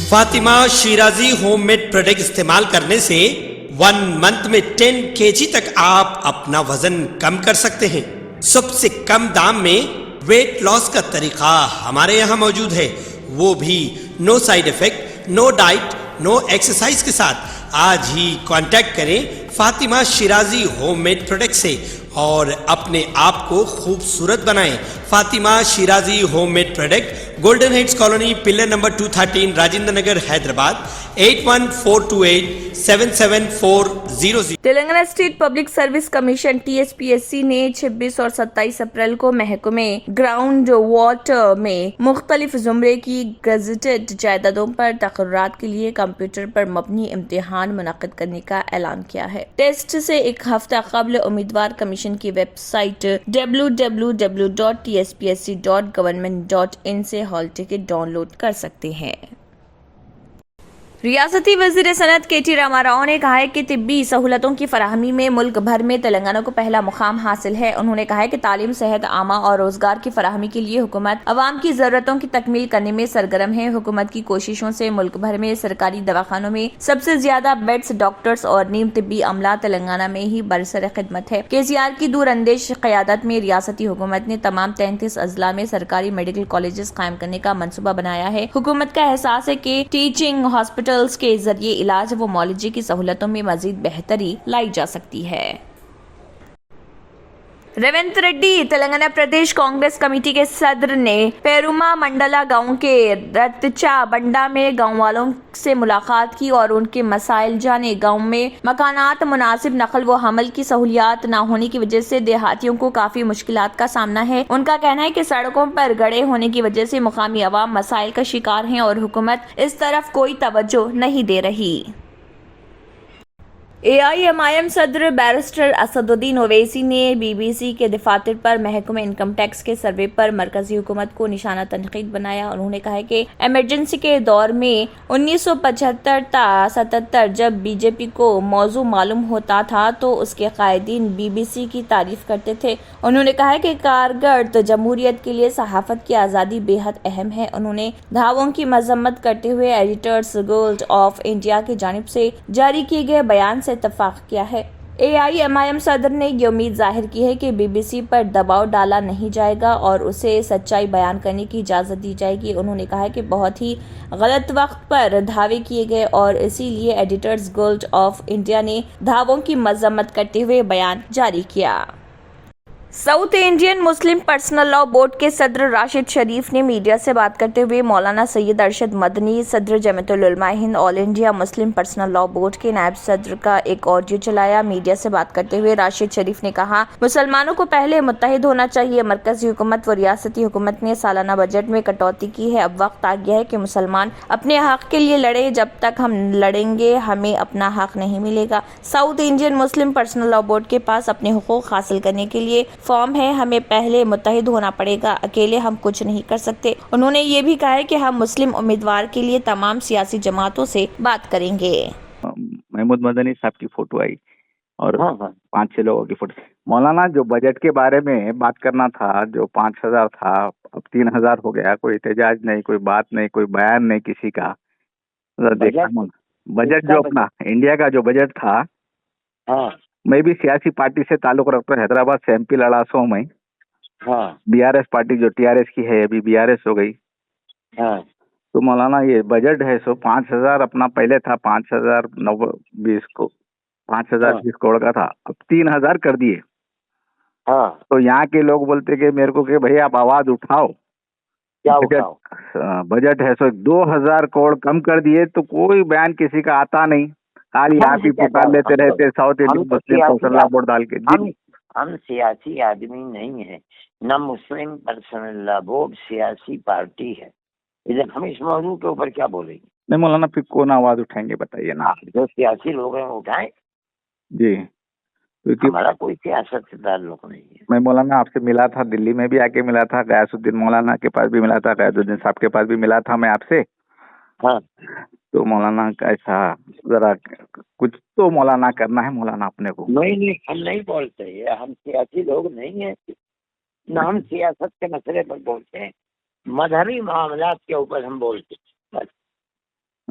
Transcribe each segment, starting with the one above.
Fatima Shirazi homemade product استعمال کرنے سے 1 منتھ میں 10 kg تک آپ اپنا وزن کم کر سکتے ہیں۔ سب سے کم دام میں ویٹ لاس کا طریقہ ہمارے یہاں موجود ہے، وہ بھی no side effect, no diet, no exercise کے ساتھ۔ آج ہی کانٹیکٹ کریں Fatima Shirazi homemade product سے اور اپنے آپ کو خوبصورت بنائیں۔ Fatima Shirazi homemade product, golden heights colony, pillar number 213، Rajendra Nagar, Hyderabad, 8142877400۔ Telangana state public service commission TSPSC نے 26 اور 27 اپریل کو محکمے گراؤنڈ واٹر میں مختلف زمرے کی گزٹڈ جائیدادوں پر تقررات کے لیے کمپیوٹر پر مبنی امتحان منعقد کرنے کا اعلان کیا ہے۔ ٹیسٹ سے ایک ہفتہ قبل امیدوار کمیشن کی ویب سائٹ www.tspsc.government.in سے ہال ٹکٹ ڈاؤن لوڈ کر سکتے ہیں۔ ریاستی وزیر صنعت KT راما راؤ نے کہا ہے کہ طبی سہولتوں کی فراہمی میں ملک بھر میں تلنگانہ کو پہلا مقام حاصل ہے۔ انہوں نے کہا ہے کہ تعلیم، صحت عامہ اور روزگار کی فراہمی کے لیے حکومت عوام کی ضرورتوں کی تکمیل کرنے میں سرگرم ہے۔ حکومت کی کوششوں سے ملک بھر میں سرکاری دواخانوں میں سب سے زیادہ بیڈز، ڈاکٹرز اور نیم طبی عملہ تلنگانہ میں ہی برسر خدمت ہے۔ KCR کی دور اندیش قیادت میں ریاستی حکومت نے تمام 33 اضلاع میں سرکاری میڈیکل کالجز قائم کرنے کا منصوبہ بنایا ہے۔ حکومت کا احساس ہے کہ ٹیچنگ ہاسپٹلز کے ذریعے علاج و معالجے کی سہولتوں میں مزید بہتری لائی جا سکتی ہے۔ ریونت ریڈی تلنگانہ پردیش کانگریس کمیٹی کے صدر نے پیروما منڈلا گاؤں کے رتچا بنڈا میں گاؤں والوں سے ملاقات کی اور ان کے مسائل جانے۔ گاؤں میں مکانات، مناسب نقل و حمل کی سہولیات نہ ہونے کی وجہ سے دیہاتیوں کو کافی مشکلات کا سامنا ہے۔ ان کا کہنا ہے کہ سڑکوں پر گڑھے ہونے کی وجہ سے مقامی عوام مسائل کا شکار ہیں اور حکومت اس طرف کوئی توجہ نہیں دے رہی۔ AIMIM صدر بیرسٹر اسد الدین اویسی نے BBC کے دفاتر پر محکمہ انکم ٹیکس کے سروے پر مرکزی حکومت کو نشانہ تنقید بنایا۔ انہوں نے کہا کہ ایمرجنسی کے دور میں 1975 تا 77 جب BJP کو موضوع معلوم ہوتا تھا تو اس کے قائدین BBC کی تعریف کرتے تھے۔ انہوں نے کہا کہ کارگرد جمہوریت کے لیے صحافت کی آزادی بے حد اہم ہے۔ انہوں نے دھاووں کی مذمت کرتے ہوئے ایڈیٹرز گلڈ آف انڈیا کی جانب سے جاری کیے گئے بیان سے اتفاق کیا ہے۔ AIMIM صدر نے یہ امید ظاہر کی ہے کہ BBC پر دباؤ ڈالا نہیں جائے گا اور اسے سچائی بیان کرنے کی اجازت دی جائے گی۔ انہوں نے کہا کہ بہت ہی غلط وقت پر دعوے کیے گئے اور اسی لیے ایڈیٹرز گلڈ آف انڈیا نے دعووں کی مذمت کرتے ہوئے بیان جاری کیا۔ South Indian Muslim personal law board کے صدر راشد شریف نے میڈیا سے بات کرتے ہوئے مولانا سید ارشد مدنی، صدر Jamiat Ulama Hind all India Muslim personal law board کے نائب صدر کا ایک آڈیو چلایا۔ میڈیا سے بات کرتے ہوئے راشد شریف نے کہا، مسلمانوں کو پہلے متحد ہونا چاہیے۔ مرکزی حکومت و ریاستی حکومت نے سالانہ بجٹ میں کٹوتی کی ہے۔ اب وقت آ گیا ہے کہ مسلمان اپنے حق کے لیے لڑیں۔ جب تک ہم لڑیں گے ہمیں اپنا حق نہیں ملے گا۔ South Indian Muslim personal law board کے پاس اپنے حقوق حاصل کرنے کے لیے فارم ہے۔ ہمیں پہلے متحد ہونا پڑے گا، اکیلے ہم کچھ نہیں کر سکتے۔ انہوں نے یہ بھی کہا ہے کہ ہم مسلم امیدوار کے لیے تمام سیاسی جماعتوں سے بات کریں گے۔ محمود مدنی صاحب کی فوٹو آئی اور 5-6 لوگوں کی فوٹو۔ مولانا جو بجٹ کے بارے میں بات کرنا تھا، جو 5,000 تھا اب 3,000 ہو گیا، کوئی احتجاج نہیں، کوئی بات نہیں، کوئی بیان نہیں کسی کا۔ بجٹ جو اپنا انڈیا کا جو بجٹ تھا، میں بھی سیاسی پارٹی سے تعلق رکھتا ہوں، حیدرآباد سے MP لڑا سو میں۔ BRS پارٹی جو TRS کی ہے ابھی BRS ہو گئی۔ تو مولانا یہ بجٹ ہے سو 5,000 اپنا پہلے تھا 5,020 کروڑ کا تھا، اب 3,000 کر دیے۔ تو یہاں کے لوگ بولتے کہ میرے کو کہ بھائی آپ آواز اٹھاؤ، بجٹ ہے سو 2,000 کروڑ کم کر دیے، تو کوئی بیان کسی کا آتا نہیں، خالی آپ ہی پکار لیتے رہتے south Indian Muslim personal law board ڈال کے۔ ہم سیاسی آدمی نہیں ہیں، نہ مسلم پرسنل لاء بورڈ سیاسی پارٹی ہے، ہم اس موضوع کے اوپر کیا بولیں گے؟ نہیں مولانا پھر کون آواز اٹھائیں گے بتائیے نا؟ جو سیاسی لوگ ہیں وہ اٹھائیں جی، ہمارا کوئی سیاست سے تعلق نہیں ہے۔ میں مولانا آپ سے ملا تھا، دلی میں بھی آ کے ملا تھا، غیاث الدین مولانا کے پاس بھی ملا تھا، غیاث الدین صاحب کے پاس بھی ملا تھا میں آپ سے۔ تو مولانا کیسا ذرا کچھ تو مولانا کرنا ہے مولانا اپنے کو۔ نہیں ہم نہیں بولتے، ہم سیاسی لوگ نہیں ہیں، نہ ہم سیاست کے مسئلے پر بولتے ہیں، مذہبی معاملات کے اوپر ہم بولتے ہیں۔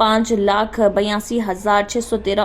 5,82,613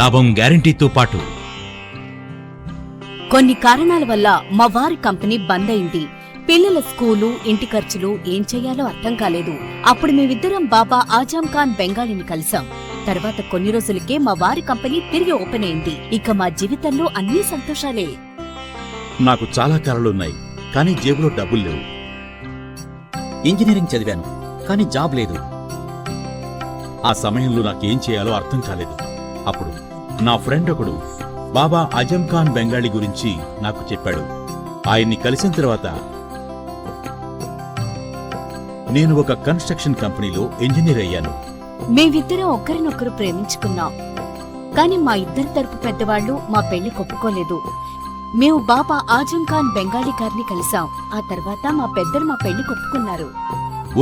లాభం గ్యారెంటీతో పాటు కొన్ని కారణాల వల్ల మా వారి కంపెనీ బంద్ అయింది. పిల్లల స్కూలు, ఇంటి ఖర్చులు ఏం చెయ్యాలో అర్థం కాలేదు. అప్పుడు మేమిద్దరం బాబా ఆజం ఖాన్ బెంగాలీని కలిసాం. తర్వాత కొన్ని రోజులకే మా వారి కంపెనీ తిరిగి ఓపెన్ అయింది. ఇక మా జీవితంలో అన్ని సంతోషాలే. నాకు చాలా కలలున్నాయి, కానీ జేబులో డబ్బులు లేవు. ఇంజనీరింగ్ చదివాను, కానీ జాబ్ లేదు. ఆ సమయంలో నాకేం చేయాలో అర్థం కాలేదు. అప్పుడు నా ఫ్రెండ్ ఒకడు బాబా ఆజం ఖాన్ బెంగాలీ గురించి నాకు చెప్పాడు. ఆయన్ని కలిసిన తర్వాత నేను ఒక కన్స్ట్రక్షన్ కంపెనీలో ఇంజనీర్ అయ్యాను. మేమిద్దరం ఒకరినొకరు ప్రేమించుకున్నాం. కాని మా ఇద్దరి తరపు పెద్దవాళ్లు మా పెళ్లి ఒప్పుకోలేదు. మేము బాబా ఆజం ఖాన్ బెంగాలీ గారిని కలిసాం. ఆ తర్వాత మా పెద్దలు మా పెళ్లి ఒప్పుకున్నారు.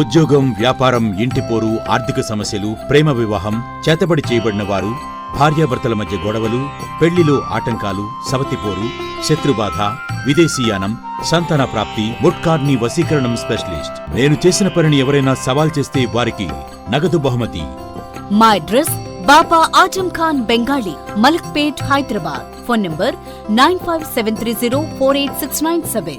ఉద్యోగం, వ్యాపారం, ఇంటి పోరు, ఆర్థిక సమస్యలు, ప్రేమ వివాహం, చేతబడి చేయబడిన వారు, భార్యాభర్తల మధ్య గొడవలు, పెళ్లిలో ఆటంకాలు, సవతిపోరు, శత్రుబాధ, విదేశీయానం, సంతాన ప్రాప్తి, ముట్కార్ని వశీకరణం స్పెషలిస్ట్. నేను చేసిన పనిని ఎవరైనా సవాల్ చేస్తే వారికి నగదు బహుమతి. మా address Baba Azam Khan Bengali, Malakpet, Hyderabad. Phone number 9573048697.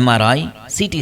MRI, CT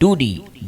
2D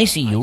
ICU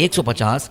150,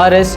RS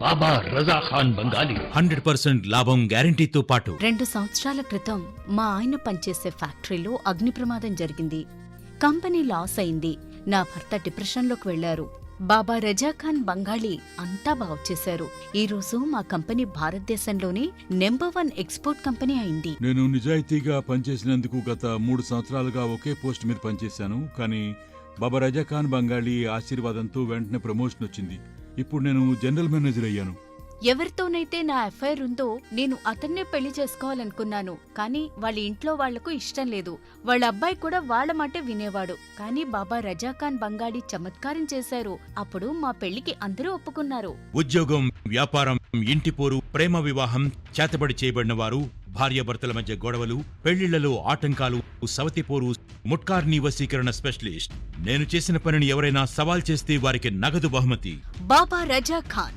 Baba Raza Khan Bengali 100% లాభం గ్యారెంటీతో పాటు. 2 సంవత్సరాల క్రితం మా ఆయన పనిచేసే ఫ్యాక్టరీలో అగ్ని ప్రమాదం జరిగింది. కంపెనీ లాస్ అయింది. నా భర్త డిప్రెషన్లోకి వెళ్లారు. బాబా రజాఖాన్ బంగాళీ అంతా బాగు చేశారు. ఈ రోజు మా కంపెనీ భారతదేశంలోనే #1 ఎక్స్పోర్ట్ కంపెనీ అయింది. నేను నిజాయితీగా పనిచేసినందుకు గత 3 సంవత్సరాలుగా ఒకే పోస్ట్ మీద పనిచేశాను. కానీ బాబా రజాఖాన్ బంగాళీ ఆశీర్వాదంతో వెంటనే ప్రమోషన్ వచ్చింది. ఇప్పుడు నేను జనరల్ మేనేజర్ అయ్యాను. ఎవరితోనైతే నా అఫైర్ ఉందో నేను అతన్నే పెళ్లి చేసుకోవాలనుకున్నాను. కానీ వాళ్ళ ఇంట్లో వాళ్లకు ఇష్టం లేదు. వాళ్ళ అబ్బాయి కూడా వాళ్ళ మాటే వినేవాడు. కానీ బాబా రజాఖాన్ బంగాళీ చమత్కారం చేశారు. అప్పుడు మా పెళ్లికి అందరూ ఒప్పుకున్నారు. ఉద్యోగం, వ్యాపారం, ఇంటి పోరు, ప్రేమ వివాహం, చేతబడి చేయబడిన వారు, భార్యాభర్తల మధ్య గొడవలు, పెళ్లిళ్లలో ఆటంకాలు, సవతిపోరు, ముట్కార్నీ వశీకరణ స్పెషలిస్ట్. నేను చేసిన పనిని ఎవరైనా సవాల్ చేస్తే వారికి నగదు బహుమతి. బాబా రజాఖాన్,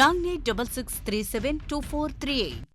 9866372438।